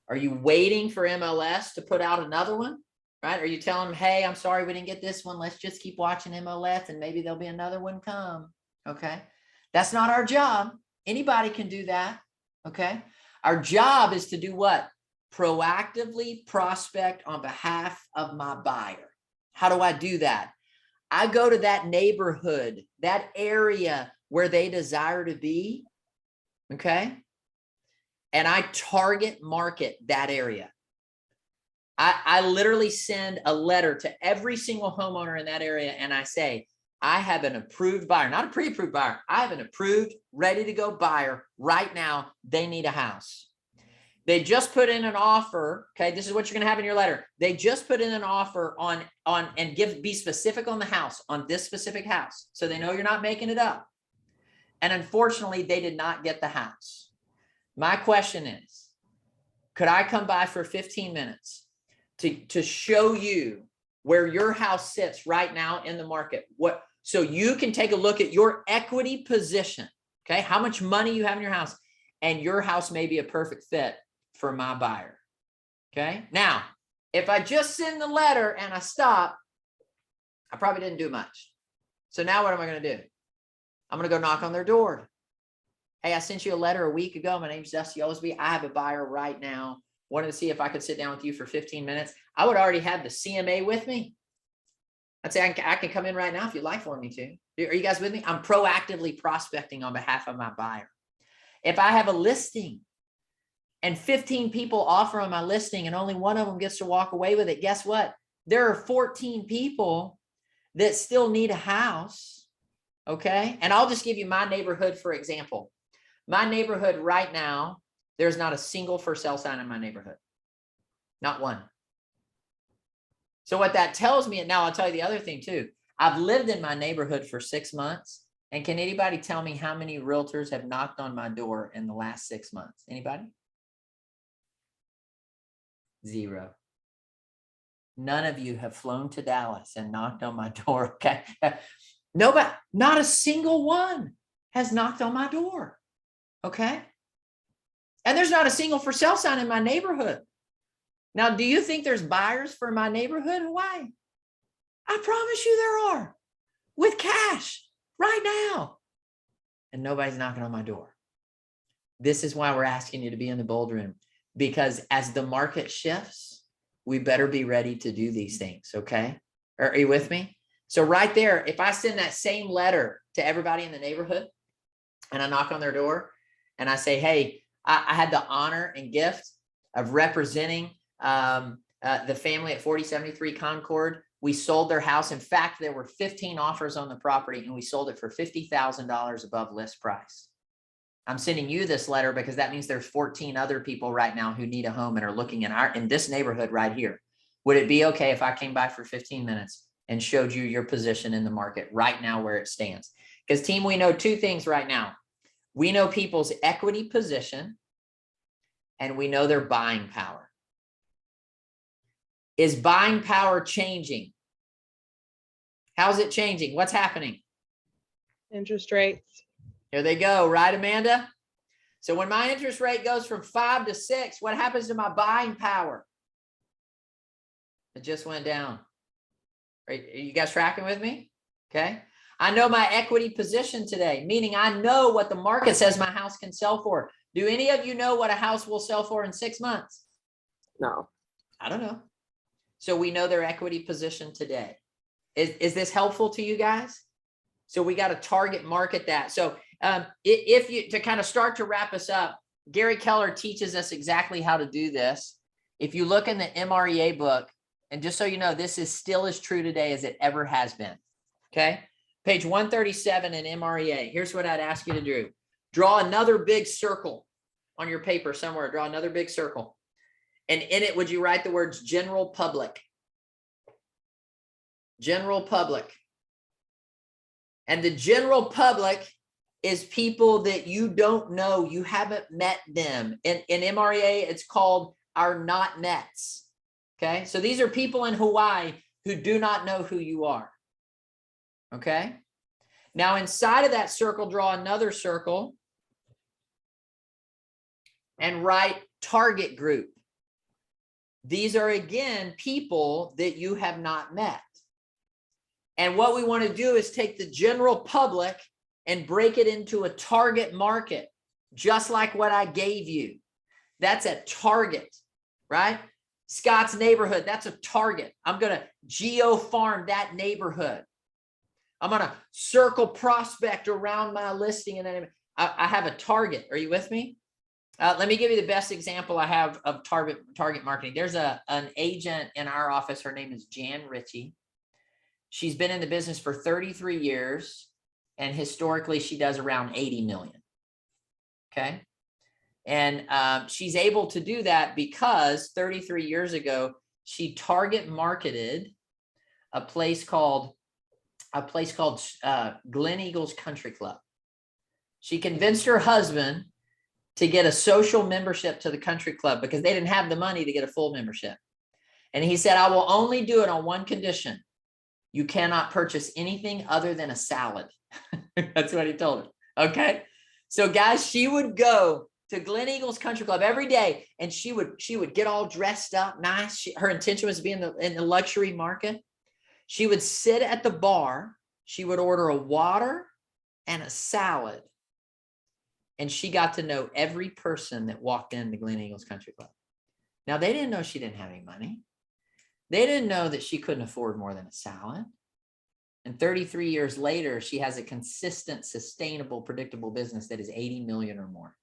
Are you waiting for MLS to put out another one? Right? Are you telling them, hey, I'm sorry we didn't get this one. Let's just keep watching MLS and maybe there'll be another one come. Okay. That's not our job. Anybody can do that. Okay. Our job is to do what? Proactively prospect on behalf of my buyer. How do I do that? I go to that neighborhood, that area where they desire to be. Okay. And I target market that area. I literally send a letter to every single homeowner in that area. And I say, I have an approved buyer, not a pre-approved buyer. I have an approved, ready to go buyer right now. They need a house. They just put in an offer. Okay. This is what you're going to have in your letter. They just put in an offer on and be specific on the house, on this specific house. So they know you're not making it up. And unfortunately, they did not get the house. My question is, could I come by for 15 minutes to show you where your house sits right now in the market? So you can take a look at your equity position. Okay. How much money you have in your house, and your house may be a perfect fit for my buyer. Okay. Now, if I just send the letter and I stop, I probably didn't do much. So now what am I going to do? I'm going to go knock on their door. Hey, I sent you a letter a week ago. My name's Dusty Oglesby. I have a buyer right now. Wanted to see if I could sit down with you for 15 minutes. I would already have the CMA with me. I'd say I can come in right now if you'd like for me to. Are you guys with me? I'm proactively prospecting on behalf of my buyer. If I have a listing and 15 people offer on my listing and only one of them gets to walk away with it, guess what? There are 14 people that still need a house. Okay. And I'll just give you my neighborhood, for example. My neighborhood right now, there's not a single for sale sign in my neighborhood. Not one. So what that tells me, and now I'll tell you the other thing too. I've lived in my neighborhood for 6 months. And can anybody tell me how many realtors have knocked on my door in the last 6 months? Anybody? 0. None of you have flown to Dallas and knocked on my door. Okay. Nobody, not a single one has knocked on my door. Okay. And there's not a single for sale sign in my neighborhood. Now, do you think there's buyers for my neighborhood, Hawaii? I promise you there are, with cash right now. And nobody's knocking on my door. This is why we're asking you to be in the bold room, because as the market shifts, we better be ready to do these things. Okay. Are you with me? So right there, if I send that same letter to everybody in the neighborhood and I knock on their door and I say, hey, I had the honor and gift of representing the family at 4073 Concord. We sold their house. In fact, there were 15 offers on the property and we sold it for $50,000 above list price. I'm sending you this letter because that means there's 14 other people right now who need a home and are looking in this neighborhood right here. Would it be okay if I came by for 15 minutes and showed you your position in the market right now where it stands? Because team, we know two things right now. We know people's equity position and we know their buying power. Is buying power changing? How's it changing? What's happening? Interest rates. Here they go, right, Amanda? So when my interest rate goes from 5 to 6, what happens to my buying power? It just went down. Are you guys tracking with me? Okay. I know my equity position today, meaning I know what the market says my house can sell for. Do any of you know what a house will sell for in 6 months? No. I don't know. So we know their equity position today. Is this helpful to you guys? So we got to target market that. So if you, to kind of start to wrap us up, Gary Keller teaches us exactly how to do this. If you look in the MREA book, and just so you know, this is still as true today as it ever has been. Okay. Page 137 in MREA. Here's what I'd ask you to do. Draw another big circle on your paper somewhere. Draw another big circle. And in it, would you write the words general public? General public. And the general public is people that you don't know. You haven't met them. In MREA, it's called our not mets. Okay. So these are people in Hawaii who do not know who you are. Okay. Now inside of that circle, draw another circle and write target group. These are again, people that you have not met. And what we want to do is take the general public and break it into a target market, just like what I gave you. That's a target, right? Scott's neighborhood, that's a target. I'm going to geo farm that neighborhood. I'm going to circle prospect around my listing. And then I have a target. Are you with me? Let me give you the best example I have of target marketing. There's an agent in our office. Her name is Jan Ritchie. She's been in the business for 33 years. And historically, she does around 80 million. Okay. And she's able to do that because 33 years ago, she target marketed a place called Glen Eagles Country Club. She convinced her husband to get a social membership to the country club because they didn't have the money to get a full membership. And he said, I will only do it on one condition. You cannot purchase anything other than a salad. That's what he told her. Okay. So guys, she would go to Glen Eagles Country Club every day and she would get all dressed up nice. Her intention was to be in the luxury market. She would sit at the bar. She would order a water and a salad. And she got to know every person that walked into Glen Eagles Country Club. Now, they didn't know she didn't have any money. They didn't know that she couldn't afford more than a salad. And 33 years later, she has a consistent, sustainable, predictable business that is 80 million or more.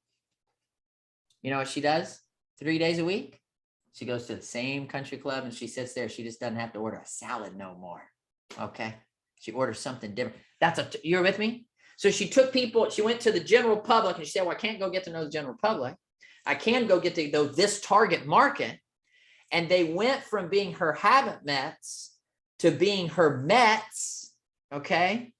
You know what she does 3 days a week? She goes to the same country club and she sits there. She just doesn't have to order a salad no more. Okay. She orders something different. You're with me? So she took people, she went to the general public and she said, well, I can't go get to know the general public. I can go get to know this target market. And they went from being her haven't mets to being her mets. Okay.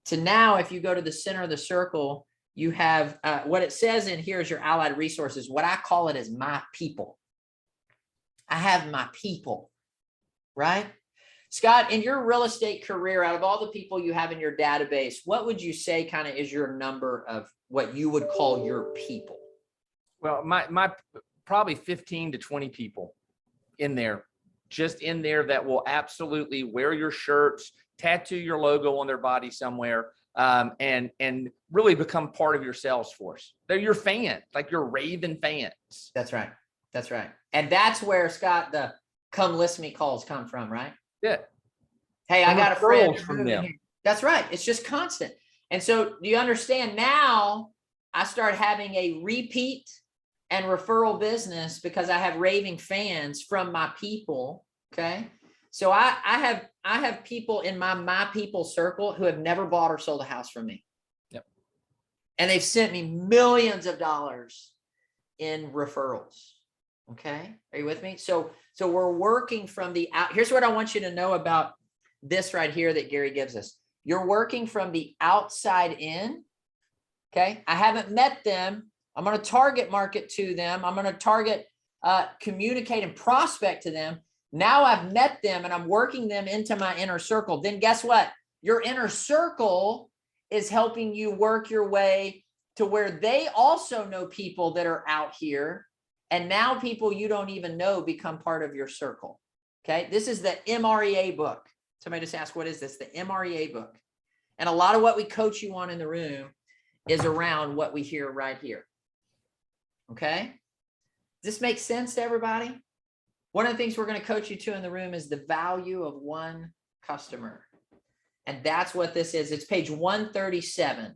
To now, if you go to the center of the circle, you have what it says in here is your allied resources. What I call it is my people. I have my people, right? Scott, in your real estate career, out of all the people you have in your database, what would you say kind of is your number of what you would call your people? Well, my probably 15 to 20 people in there, just in there that will absolutely wear your shirts, tattoo your logo on their body somewhere, and really become part of your sales force. They're your fans, like your raving fans. That's right. That's right. And that's where, Scott, the come list me calls come from, right? Yeah. Hey, I got a friend from them. That's right. It's just constant. And so do you understand now I start having a repeat and referral business because I have raving fans from my people. Okay. So I have people in my people circle who have never bought or sold a house from me. Yep. And they've sent me millions of dollars in referrals. Okay. Are you with me? So we're working from the out. Here's what I want you to know about this right here that Gary gives us. You're working from the outside in. Okay. I haven't met them. I'm going to target market to them. I'm going to target, communicate and prospect to them. Now I've met them and I'm working them into my inner circle. Then guess what? Your inner circle is helping you work your way to where they also know people that are out here. And now people you don't even know become part of your circle. Okay. This is the MREA book. Somebody just asked, what is this? The MREA book. And a lot of what we coach you on in the room is around what we hear right here. Okay. Does this make sense to everybody? One of the things we're going to coach you to in the room is the value of one customer. And that's what this is. It's page 137 in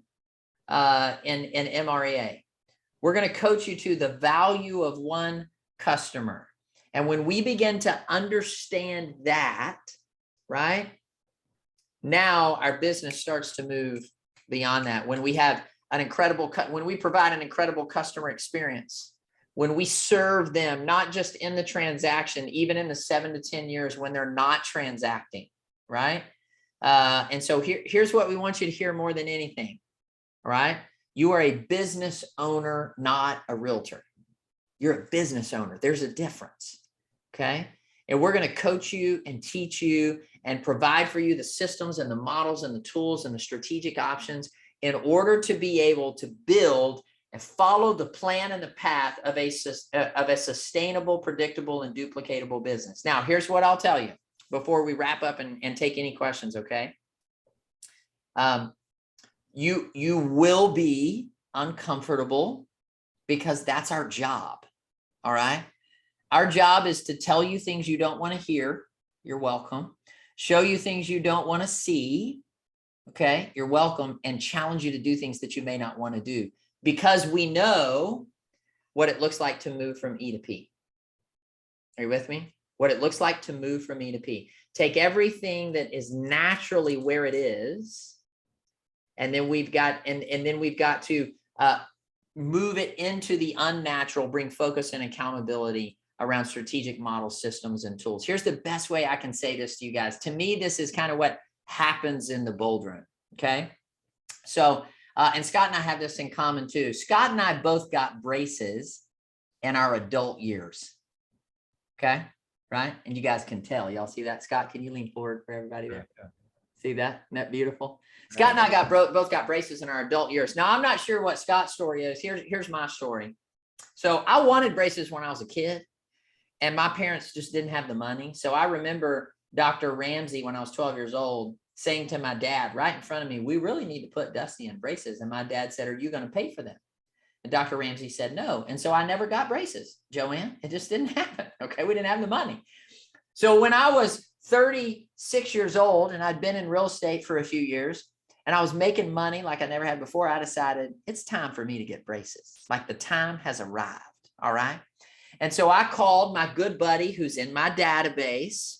MREA. We're going to coach you to the value of one customer. And when we begin to understand that, right, now our business starts to move beyond that. When we have an incredible, when we provide an incredible customer experience, when we serve them, not just in the transaction, even in the 7 to 10 years when they're not transacting, right? And so here's what we want you to hear more than anything, all right? You are a business owner, not a realtor. You're a business owner. There's a difference, okay? And we're going to coach you and teach you and provide for you the systems and the models and the tools and the strategic options in order to be able to build and follow the plan and the path of a sustainable, predictable, and duplicatable business. Now, here's what I'll tell you before we wrap up and take any questions, okay? You will be uncomfortable because that's our job, all right? Our job is to tell you things you don't want to hear. You're welcome. Show you things you don't want to see. Okay, you're welcome. And challenge you to do things that you may not want to do because we know what it looks like to move from E to P. Are you with me? What it looks like to move from E to P. Take everything that is naturally where it is. And then we've got, and then we've got to move it into the unnatural, bring focus and accountability around strategic models, systems, and tools. Here's the best way I can say this to you guys. To me, this is kind of what happens in the bold room. Okay. So, and Scott and I have this in common too. Scott and I both got braces in our adult years. Okay. Right. And you guys can tell, y'all see that? Scott, can you lean forward for everybody there? Yeah. See that? Isn't that beautiful? Scott and I both got braces in our adult years. Now, I'm not sure what Scott's story is. Here's my story. So I wanted braces when I was a kid and my parents just didn't have the money. So I remember Dr. Ramsey, when I was 12 years old, saying to my dad right in front of me, we really need to put Dusty in braces. And my dad said, are you going to pay for them? And Dr. Ramsey said, no. And so I never got braces, Joanne. It just didn't happen. Okay. We didn't have the money. So when I was 36 years old and I'd been in real estate for a few years and I was making money like I never had before, I decided it's time for me to get braces. Like the time has arrived. All right. And so I called my good buddy who's in my database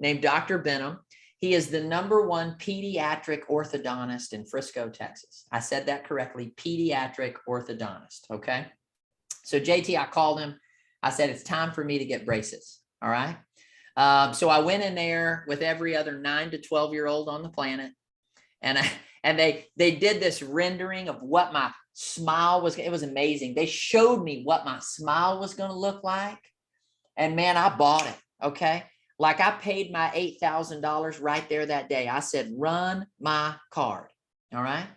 named Dr. Benham. He is the #1 pediatric orthodontist in Frisco, Texas. I said that correctly, pediatric orthodontist, okay? So JT, I called him. I said, it's time for me to get braces, all right? So I went in there with every other 9 to 12-year-old on the planet, and they did this rendering of what my smile was. It was amazing. They showed me what my smile was going to look like, and man, I bought it, okay? Like I paid my $8,000 right there that day. I said, run my card. All right.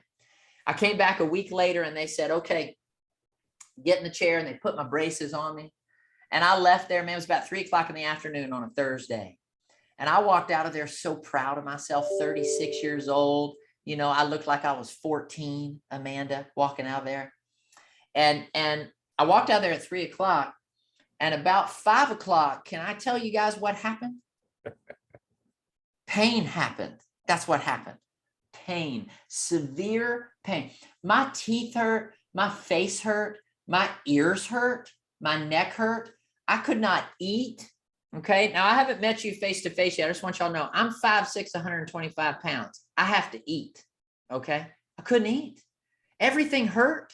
I came back a week later and they said, okay, get in the chair, and they put my braces on me. And I left there, man, it was about 3 o'clock in the afternoon on a Thursday. And I walked out of there so proud of myself, 36 years old. You know, I looked like I was 14, Amanda, walking out of there. And I walked out there at 3 o'clock. And about 5 o'clock, can I tell you guys what happened? Pain happened. That's what happened. Pain, severe pain. My teeth hurt, my face hurt, my ears hurt, my neck hurt. I could not eat. Okay. Now I haven't met you face to face yet. I just want y'all to know I'm 5'6", 125 pounds. I have to eat. Okay. I couldn't eat. Everything hurt.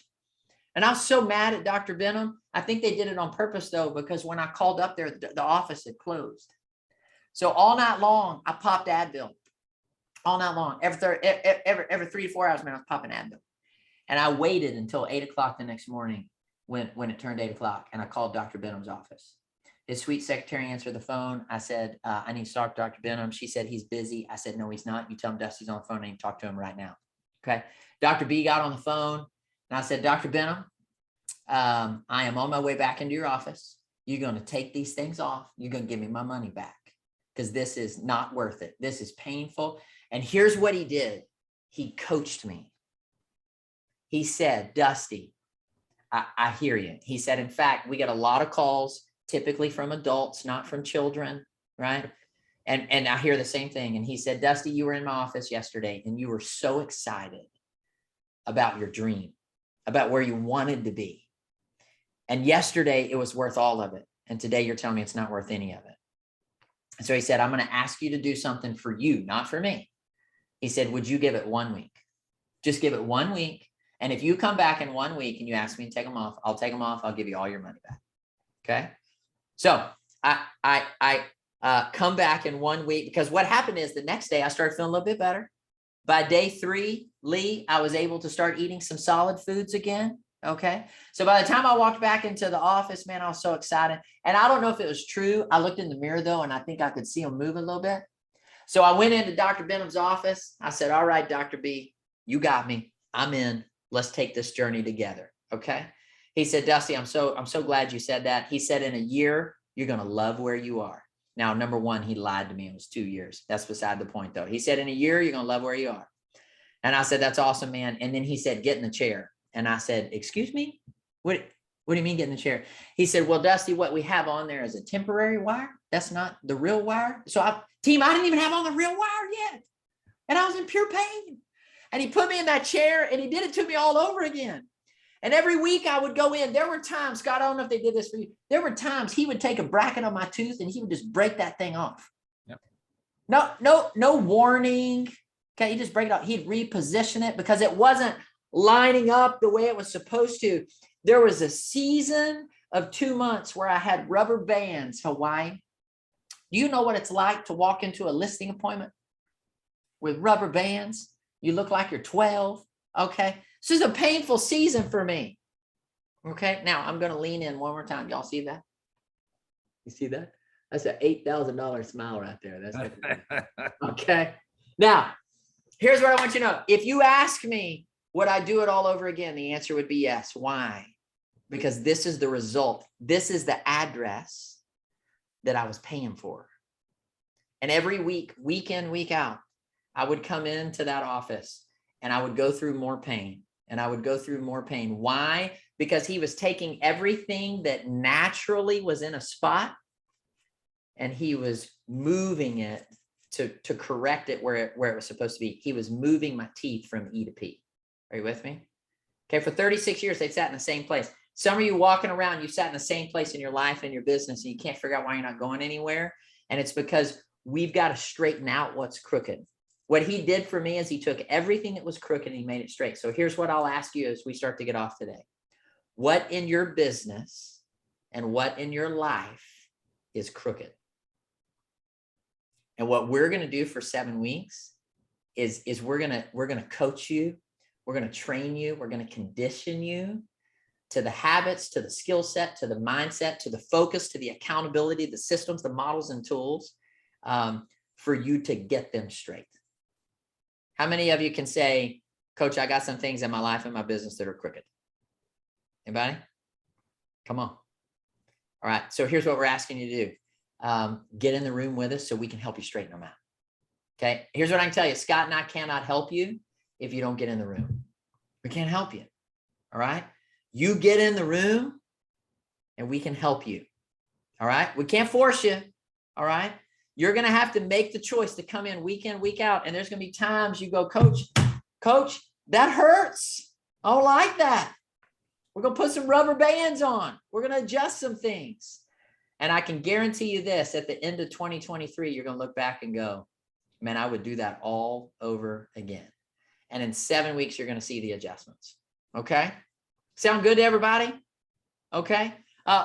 And I was so mad at Dr. Benham. I think they did it on purpose though, because when I called up there, the office had closed. So all night long, I popped Advil. All night long, every 3 to 4 hours, man, I was popping Advil. And I waited until 8 o'clock the next morning when it turned 8 o'clock, and I called Dr. Benham's office. His sweet secretary answered the phone. I said, I need to talk to Dr. Benham. She said, he's busy. I said, no, he's not. You tell him Dusty's on the phone. I need to talk to him right now. Okay. Dr. B got on the phone and I said, Dr. Benham, I am on my way back into your office. You're going to take these things off. You're going to give me my money back because this is not worth it. This is painful. And here's what he did. He coached me. He said, Dusty, I hear you. He said, in fact, we get a lot of calls, typically from adults, not from children, right? And I hear the same thing. And he said, Dusty, you were in my office yesterday and you were so excited about your dream, about where you wanted to be. And yesterday it was worth all of it. And today you're telling me it's not worth any of it. And so he said, I'm going to ask you to do something for you, not for me. He said, would you give it 1 week? Just give it 1 week. And if you come back in 1 week and you ask me to take them off, I'll take them off. I'll give you all your money back. Okay. So I come back in 1 week because what happened is the next day I started feeling a little bit better. By day 3, Lee, I was able to start eating some solid foods again. Okay. So by the time I walked back into the office, man, I was so excited. And I don't know if it was true. I looked in the mirror though, and I think I could see him move a little bit. So I went into Dr. Benham's office. I said, all right, Dr. B, you got me. I'm in. Let's take this journey together. Okay. He said, Dusty, I'm so glad you said that. He said, in a year, you're going to love where you are. Now, number one, he lied to me. It was 2 years. That's beside the point though. He said, in a year, you're going to love where you are. And I said, that's awesome, man. And then he said, get in the chair. And I said, excuse me? What do you mean get in the chair? He said, well, Dusty, what we have on there is a temporary wire. That's not the real wire. So I didn't even have on the real wire yet. And I was in pure pain. And he put me in that chair and he did it to me all over again. And every week I would go in. There were times, Scott, I don't know if they did this for you. There were times he would take a bracket on my tooth and he would just break that thing off. Yep. No warning. Okay, he just break it off. He'd reposition it because it wasn't lining up the way it was supposed to. There was a season of 2 months where I had rubber bands, Hawaii. Do you know what it's like to walk into a listing appointment with rubber bands? You look like you're 12. Okay. This is a painful season for me. Okay. Now I'm going to lean in one more time. Y'all see that? You see that? That's an $8,000 smile right there. That's okay. Now, here's what I want you to know. If you ask me, would I do it all over again? The answer would be yes. Why? Because this is the result. This is the address that I was paying for. And every week, week in, week out, I would come into that office and I would go through more pain and I would go through more pain. Why? Because he was taking everything that naturally was in a spot and he was moving it to correct it where it was supposed to be. He was moving my teeth from E to P. Are you with me? Okay. For 36 years, they sat in the same place. Some of you walking around, you sat in the same place in your life and your business and you can't figure out why you're not going anywhere. And it's because we've got to straighten out what's crooked. What he did for me is he took everything that was crooked and he made it straight. So here's what I'll ask you as we start to get off today. What in your business and what in your life is crooked? And what we're going to do for 7 weeks is we're going to coach you. We're going to train you. We're going to condition you to the habits, to the skill set, to the mindset, to the focus, to the accountability, the systems, the models and tools for you to get them straight. How many of you can say, Coach, I got some things in my life and my business that are crooked? Anybody? Come on. All right. So here's what we're asking you to do. Get in the room with us so we can help you straighten them out. Okay. Here's what I can tell you. Scott and I cannot help you if you don't get in the room. We can't help you. All right. You get in the room and we can help you. All right. We can't force you. All right. You're going to have to make the choice to come in, week out. And there's going to be times you go, Coach, that hurts. I don't like that. We're going to put some rubber bands on. We're going to adjust some things. And I can guarantee you this, at the end of 2023, you're going to look back and go, man, I would do that all over again. And in 7 weeks, you're going to see the adjustments. Okay. Sound good to everybody? Okay.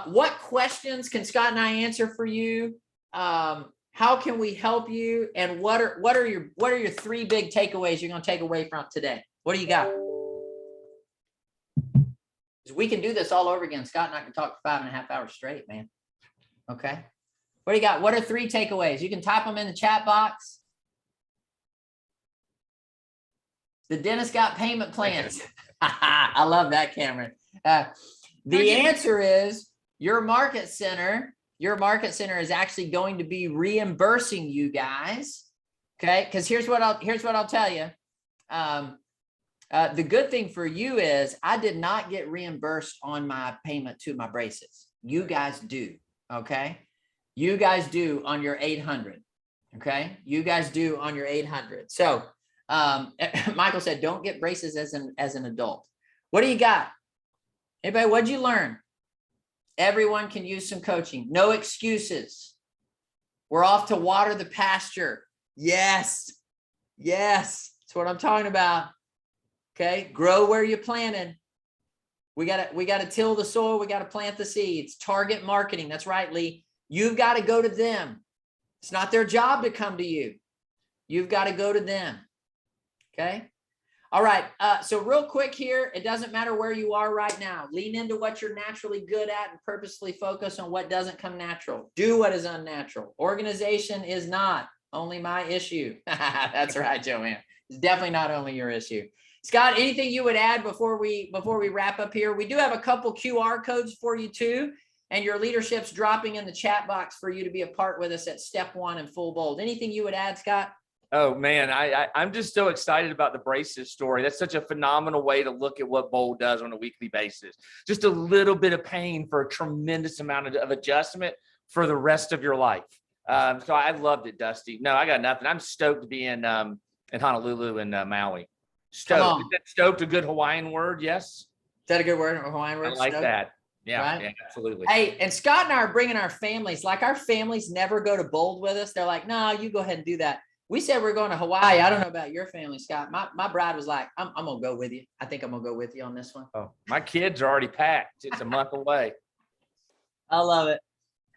What questions can Scott and I answer for you? How can we help you? And what are your 3 big takeaways you're going to take away from today? What do you got? We can do this all over again. Scott and I can talk for 5.5 hours straight, man. Okay. What do you got? What are 3 takeaways? You can type them in the chat box. The dentist got payment plans. I love that, Cameron. The answer is your market center is actually going to be reimbursing you guys. Okay. Because here's what I'll tell you. The good thing for you is I did not get reimbursed on my payment to my braces. You guys do. Okay. You guys do on your 800. Okay. You guys do on your 800. So, Michael said, don't get braces as an adult. What do you got? Anybody, what'd you learn? Everyone can use some coaching. No excuses. We're off to water the pasture. Yes. Yes. That's what I'm talking about. Okay. Grow where you planted. We gotta till the soil. We gotta plant the seeds. Target marketing. That's right, Lee. You've got to go to them. It's not their job to come to you. You've got to go to them. Okay. All right. So real quick here, it doesn't matter where you are right now. Lean into what you're naturally good at and purposely focus on what doesn't come natural. Do what is unnatural. Organization is not only my issue. That's right, Joanne. It's definitely not only your issue. Scott, anything you would add before we wrap up here? We do have a couple QR codes for you too. And your leadership's dropping in the chat box for you to be a part with us at step 1 and full bold. Anything you would add, Scott? Oh man, I'm just so excited about the braces story. That's such a phenomenal way to look at what Bold does on a weekly basis. Just a little bit of pain for a tremendous amount of adjustment for the rest of your life. So I loved it, Dusty. No, I got nothing. I'm stoked to be in Honolulu and Maui. Stoked. Is that stoked a good Hawaiian word? Yes. Is that a good word? A Hawaiian word? I like stoked? that. Yeah, Right? yeah, absolutely. Hey, and Scott and I are bringing our families. Like our families never go to Bold with us. They're like, no, you go ahead and do that. We said we're going to Hawaii. I don't know about your family, Scott. My bride was like, I'm going to go with you. I think I'm going to go with you on this one. Oh, my kids are already packed. It's a month away. I love it.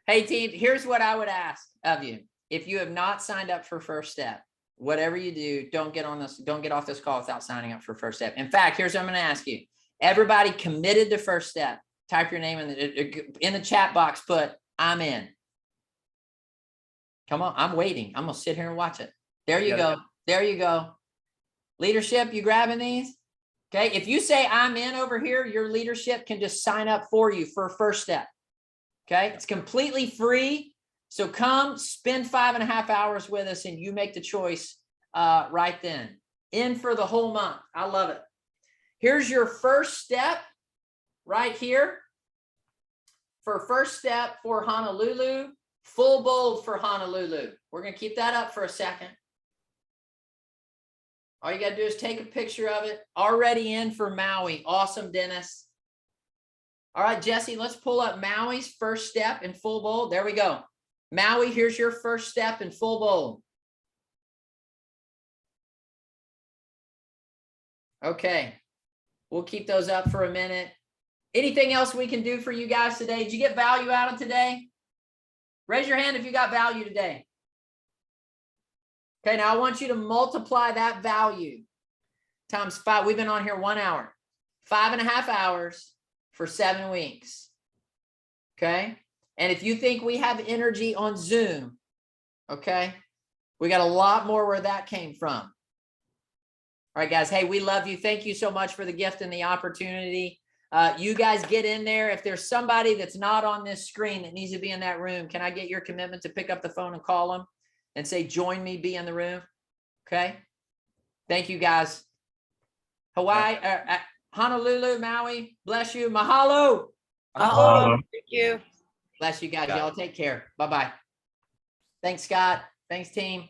Hey, team, here's what I would ask of you. If you have not signed up for First Step, whatever you do, don't get off this call without signing up for First Step. In fact, here's what I'm going to ask you. Everybody committed to First Step. Type your name in the chat box. Put, I'm in. Come on. I'm waiting. I'm going to sit here and watch it. There you go. There you go. Leadership, you grabbing these? Okay. If you say I'm in over here, your leadership can just sign up for you for First Step. Okay. It's completely free. So come spend 5.5 hours with us and you make the choice right then. In for the whole month. I love it. Here's your first step right here. For First Step for Honolulu, full bold for Honolulu. We're going to keep that up for a second. All you got to do is take a picture of it. Already in for Maui. Awesome, Dennis. All right, Jesse, let's pull up Maui's First Step in full bold. There we go. Maui, here's your First Step in full bold. Okay. We'll keep those up for a minute. Anything else we can do for you guys today? Did you get value out of today? Raise your hand if you got value today. Okay, now I want you to multiply that value times 5. We've been on here 1 hour, 5.5 hours for 7 weeks. Okay. And if you think we have energy on Zoom, okay, we got a lot more where that came from. All right, guys. Hey, we love you. Thank you so much for the gift and the opportunity. You guys get in there. If there's somebody that's not on this screen that needs to be in that room, can I get your commitment to pick up the phone and call them and say, join me, be in the room? Okay. Thank you, guys. Hawaii, Honolulu, Maui, bless you. Mahalo. Thank you. Bless you guys. Y'all take care. Bye-bye. Thanks, Scott. Thanks, team.